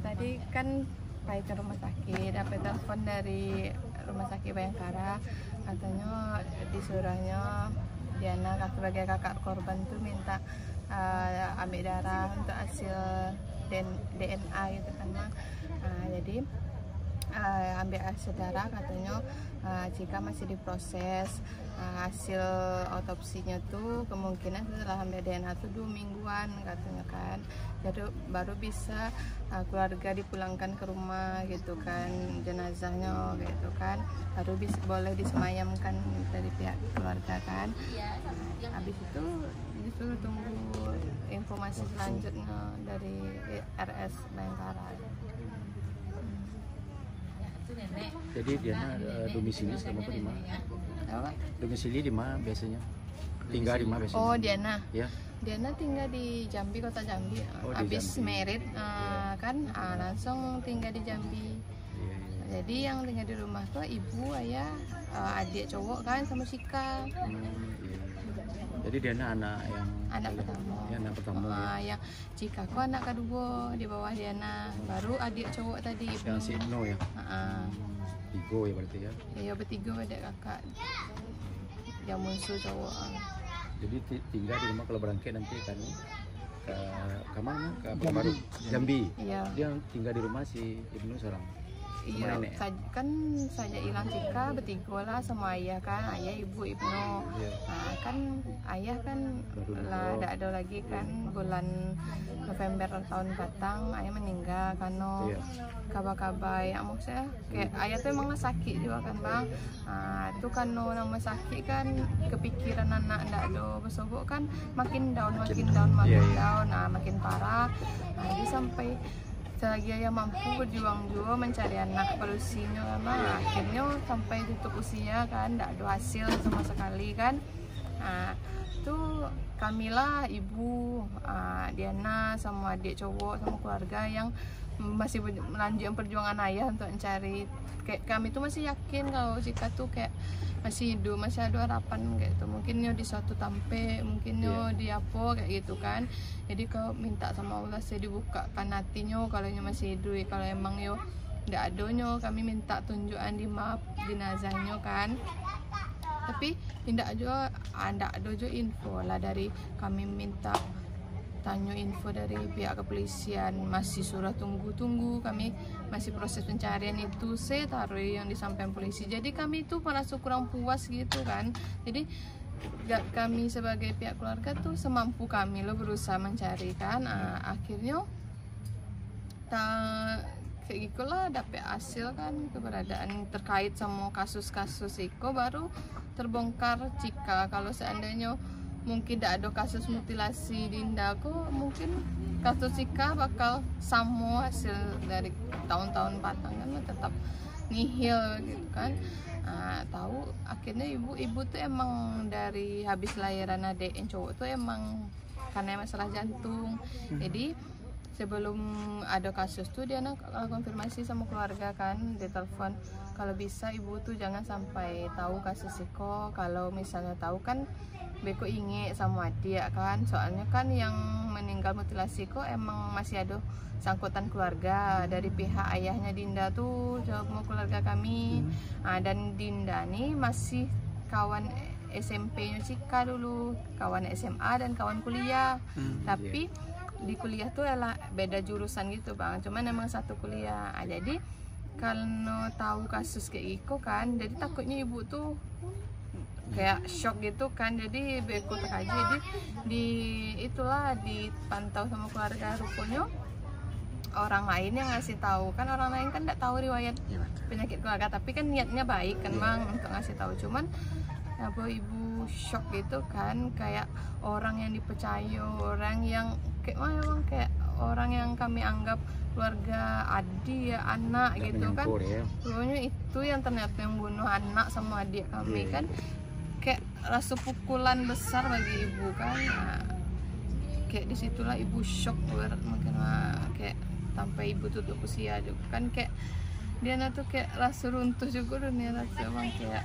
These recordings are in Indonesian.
tadi kan ke rumah sakit, dapat telepon dari rumah sakit Bayangkara, katanya disuruhnya Diana sebagai kakak korban tuh minta ambil darah untuk hasil DNA gitu kan Mak. Jadi ambil hasil darah katanya jika masih diproses hasil otopsinya tuh kemungkinan setelah ambil DNA tuh 2 mingguan katanya kan, jadi baru bisa keluarga dipulangkan ke rumah gitu kan, jenazahnya gitu kan, baru bisa boleh disemayamkan dari pihak keluarga kan. Habis itu disuruh tunggu informasi selanjutnya dari RS Bayangkara. Jadi Diana domisili selama di mana? Domisili di mana biasanya? Tinggal di mana biasanya? Oh, Diana. Ya. Diana tinggal di Jambi, kota Jambi. Habis merit kan langsung tinggal di Jambi. Jadi yang tinggal di rumah tuh ibu, ayah, adik cowok kan sama Sika. Jadi Diana anak pertama. Ya, anak pertama. Yang Cika ku anak kedua di bawah Diana. Baru adik cowok tadi. Yang si Ibnu ya. Tiga ya berarti ya. Iya bertiga ada kakak. Yang musuh cowok. Jadi tinggal di rumah kalau berangkat nanti kan ke mana? Ke Baru Jambi. Iya. Dia tinggal di rumah si Ibnu seorang. Iya, kan saja hilang Cika bertiga lah sama ayah kan, ayah ibu Ibnu. Kan ayah kan lah tidak ada lagi kan, bulan November tahun batang ayah meninggal karena kabar-kabar ya, maksudnya kayak ayah tuh emang sakit juga kan Bang. Itu kan nama sakit kan kepikiran anak ndak ada bersobok kan makin down, makin parah. Jadi sampai selagi ayah mampu berjuang juga mencari anak polusinya mah, akhirnya sampai tutup usia kan tidak ada hasil sama sekali kan. Itu kamilah ibu, Diana sama adik cowok sama keluarga yang masih melanjutkan perjuangan ayah untuk mencari. Kayak kami tuh masih yakin kalau Cika tuh kayak masih hidup, masih ada harapan kayak gitu. Mungkin yo di suatu tampe, mungkin yo di apa kayak gitu kan. Jadi kalau minta sama Allah saya dibukakan hatinya kalau masih hidup. Kalau emang yo ndak ada nyo, kami minta tunjukan di map jenazahnya kan. Tapi tidak aja ada info lah dari kami minta tanya info dari pihak kepolisian, masih suruh tunggu, kami masih proses pencarian itu saya taruh yang disampaikan polisi. Jadi kami itu merasa kurang puas gitu kan. Jadi kami sebagai pihak keluarga tuh semampu kami lo berusaha mencari kan. Akhirnya kayak gitulah dapet hasil kan, keberadaan terkait sama kasus-kasus Iko baru terbongkar. Cika kalau seandainya mungkin tidak ada kasus mutilasi di Indaku, mungkin kasus Cika bakal sama hasil dari tahun-tahun batang kan tetap nihil gitu kan. Tahu akhirnya ibu tuh emang dari habis lahiran adik yang cowok tuh emang karena masalah jantung. Jadi sebelum ada kasus tuh dia konfirmasi sama keluarga kan, dia telepon kalau bisa ibu tuh jangan sampai tahu kasus Iko. Kalau misalnya tahu kan beko inge sama dia kan, soalnya kan yang meninggal mutilasi kok emang masih ada sangkutan keluarga dari pihak ayahnya Dinda tuh sama keluarga kami. Dan Dinda nih masih kawan SMP-nya Cika dulu, kawan SMA dan kawan kuliah. Tapi di kuliah tuh adalah beda jurusan gitu Bang, cuman emang satu kuliah. Jadi kalau tahu kasus kayak Iko kan, jadi takutnya ibu tuh kayak shock gitu kan. Jadi beku terkaji, jadi itulah dipantau sama keluarga. Rupanya orang lain yang ngasih tahu kan, orang lain kan nggak tahu riwayat penyakit keluarga, tapi kan niatnya baik kan Bang untuk ngasih tahu. Cuman apa ibu shock gitu kan, kayak orang yang dipercaya, orang yang kayak memang kayak orang yang kami anggap keluarga adik ya, anak gitu kan. Pokoknya itu yang ternyata yang bunuh anak sama adik kami kan. Kayak rasa pukulan besar bagi ibu kan. Kayak disitulah ibu shock banget, mungkin kayak sampai ibu tutup usia juga kan. Kayak dia tuh kayak rasa runtuh juga dunia rasa Bang. Kayak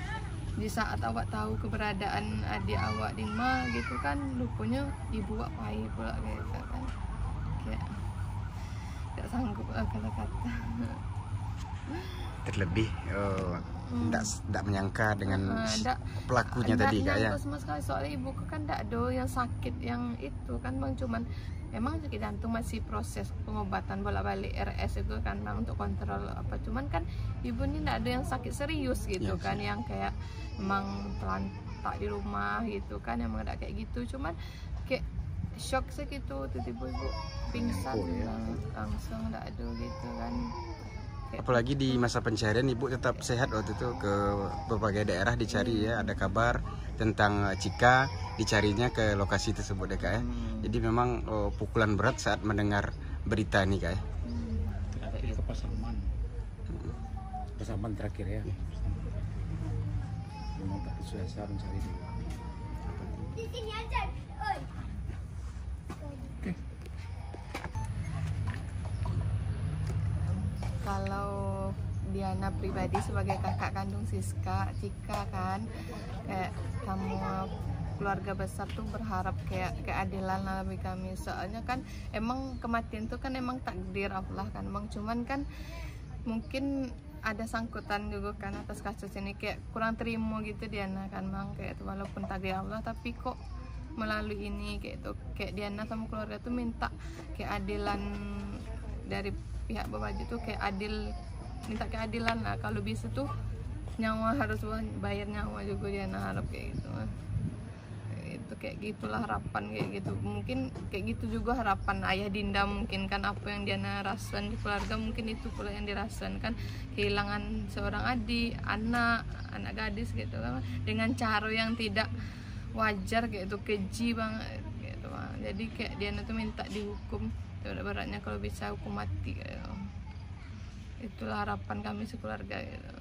di saat awak tahu keberadaan adik awak di mana gitu kan, lupanya ibu awak pahit pula gitu kan. Kayak sanggup kata-kata. Terlebih tidak menyangka dengan pelakunya tadi Kak ya. Sama sekali, soalnya ibuku kan tidak ada yang sakit yang itu kan bang, cuman emang sakit jantung masih proses pengobatan bolak-balik RS itu kan bang untuk kontrol apa, cuman kan ibu ini tidak ada yang sakit serius gitu kan, yang kayak emang telantak di rumah gitu kan, emang ada kayak gitu, cuman kayak shock segitu tiba-tiba ibu pingsan langsung tidak ada gitu kan. Apalagi di masa pencarian ibu tetap sehat waktu itu, ke berbagai daerah dicari ya, ada kabar tentang Cika, dicarinya ke lokasi tersebut ya Kak ya. Jadi memang pukulan berat saat mendengar berita ini Kak ya. Terakhir ke Pasaman. Pasaman terakhir ya. Memang tak susah mencari dulu. Di sini aja. Kalau Diana pribadi sebagai kakak kandung Siska, Cika kan, kayak kamu keluarga besar tuh berharap kayak keadilan lah bagi kami, soalnya kan emang kematian tuh kan emang takdir Allah kan bang, cuman kan mungkin ada sangkutan juga kan atas kasus ini, kayak kurang terima gitu Diana kan bang, kayak itu walaupun takdir Allah tapi kok melalui ini kayak itu, kayak Diana sama keluarga tuh minta keadilan dari pihak Bapak Haji tuh kayak minta keadilan lah, kalau bisa tuh nyawa harus bayar nyawa juga Diana harap kayak gitu. Itu kayak gitulah harapan kayak gitu, mungkin kayak gitu juga harapan ayah Dinda, mungkin kan apa yang Diana rasakan di keluarga mungkin itu pula yang dirasakan kan, kehilangan seorang adik, anak gadis gitu kan, dengan cara yang tidak wajar kayak itu, keji banget gitu bang. Jadi kayak Diana tuh minta dihukum berat-beratnya, kalau bisa hukum mati gitu. Itulah harapan kami sekeluarga gitu.